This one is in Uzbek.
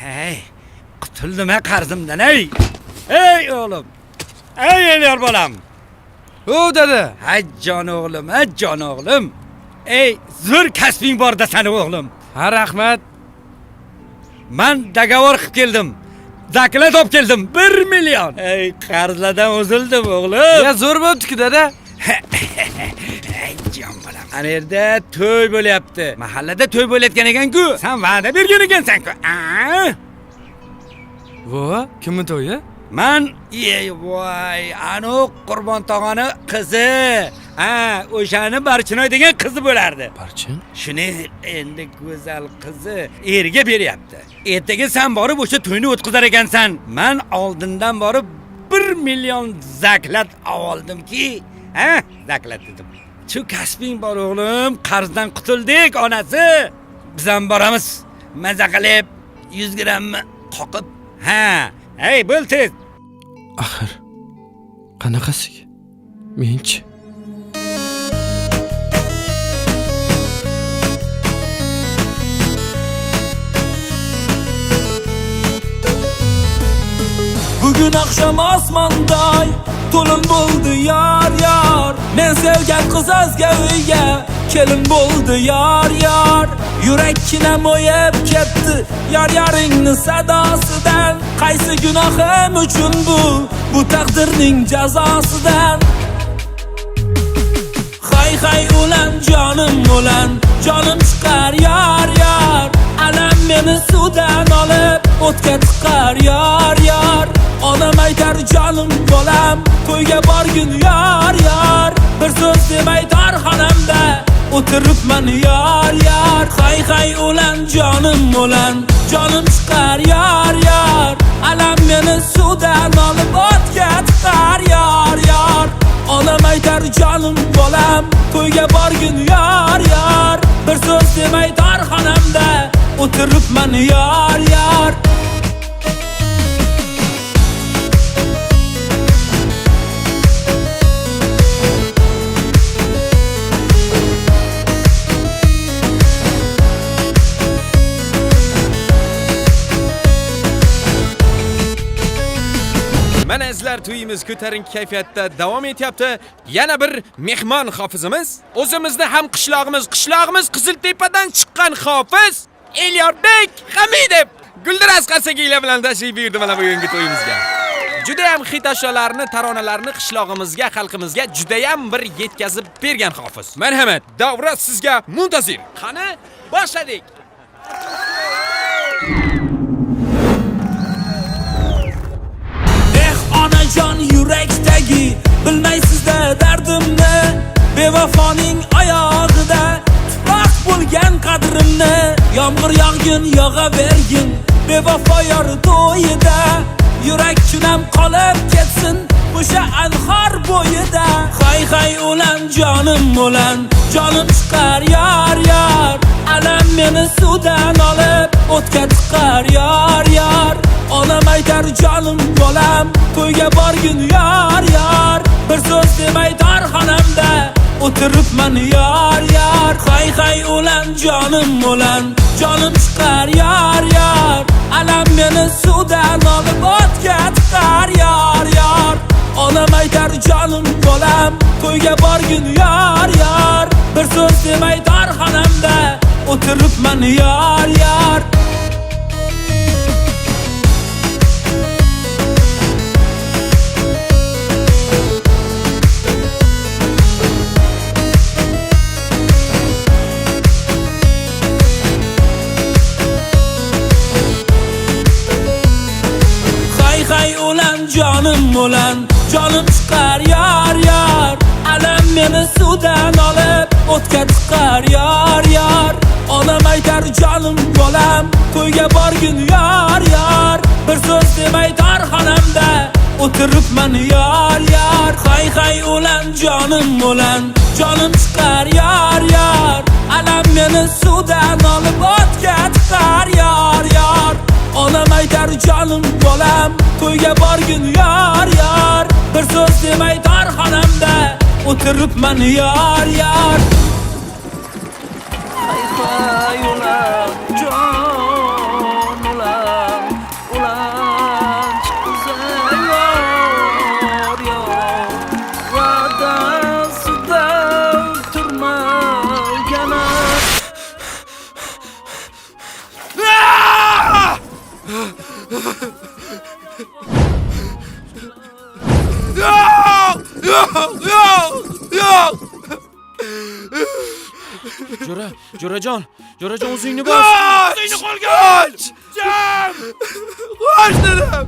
Hey, qutuldim qarzimdan ey. Ey o'g'lim. Ey Elyor bolam. O dada. Hay jon o'g'lim, hay jon o'g'lim. Ey, zo'r kasbing bor desani o'g'lim. Ha, rahmat. Men dogovor qilib keldim. Zaklat olib keldim 1 million. Ey, qarzlardan uzildim o'g'lim. Ya zo'r bo'pti-ku dada. Ey jon bolam. Ana yerda to'y bo'lyapti. Mahallada to'y bo'layotgan ekan-ku. Sen va'da bergan ekansan-ku. Vo, kimni to'yi? Men voy, anu Qurbon tog'ani qizi. O'shani Barchinoy degan qizi bo'lardi. Barchin? Shuni endi go'zal qizi erga beryapti. Ertaga sen borib o'sha to'yni o'tkazar ekansan. Men oldindan borib 1 million zaklat oldimki, zaklat dedim. Shu kasbing bor o'g'lim, qarzdan qutuldik onasi. Biz ham boramiz. Maza qilib 100 grammni qoqib. Hey, bo'l tez. Axir qanaqasiga? Menchi. Bugun oqshom osmonday to'lin bo'ldi yar. Men sevgan qiz o'zga uyga kelin bo'ldi yar. Yurakkinam o'yib ketdi yaringni sadosidan. Qaysi gunohim uchun bu taqdirning jazosidan. Hay ulan jonim o'lan, jonim chiqar yar. Alam meni suvdan olib o'tga tiqar yar. Onam aytar jonim bolam, to'yga borgin yar. Bir so'z demay darxonamda o'tiribman yar. Hay ulan jonim o'lan, jonim chiqar yar. Alam meni suvdan olib o'tga tiqar yar. Onam aytar jonim bolam, to'yga borgin yar. Bir so'z demay darxonamda o'tiribman yar. Mana izlar to'yimiz ko'tarinki kayfiyatda davom etyapti. Yana bir mehmon hofizimiz, o'zimizni ham qishlog'imiz Qiziltepadan chiqqan hofiz Elyorbek Hamidov Guldiraz Qarsakiylar bilan tashrif buyurdi mana bugungi to'yimizga. Juda ham xit ashyolarni, taronalarni qishlog'imizga, xalqimizga juda ham bir yetkazib bergan hofiz. Marhamat, davra sizga muntazir. Qani, boshladik. Onajon yurakdagi bilmaysizda dardimni, bevafoning oyog'ida tuproq bo'lgan qadrimni. Yomg'ir yog'gin yog'avergin bevafo yor to'yida. Yurak chunam qolib ketsin o'sha anhor bo'yida. Hay ulan jonim o'lan, jonim chiqar yar. Alam meni suvdan olib o'tga tiqar yar. Onam aytar jonim bolam, to'yga borgin yar. Bir so'z demay darxonamda o'tiribman yar. Hay ulan jonim o'lan, jonim chiqar yar. Alam meni suvdan olib o'tga tiqar yar. Onam aytar jonim bolam, to'yga borgin yar. Bir so'z demay darxonamda o'tiribman yar. Hay ulan jonim o'lan, jonim chiqar yar. Alam meni suvdan olib o'tga tiqar yar. Onam aytar jonim bolam, to'yga borgin yar. Bir so'z demay darxonamda o'tiribman yar. Hay ulan jonim o'lan, jonim chiqar yar. Alam meni suvdan olib o'tga tiqar yar. Onam aytar jonim bolam, to'yga borgin yar. Bir so'z demay darxonamda o'tiribman yar. Hay ulan, jon ulan, Yo'q. Jo'rajon, o'zingni bos. O'zingni qo'lga ol. Jam! Qoch dedim.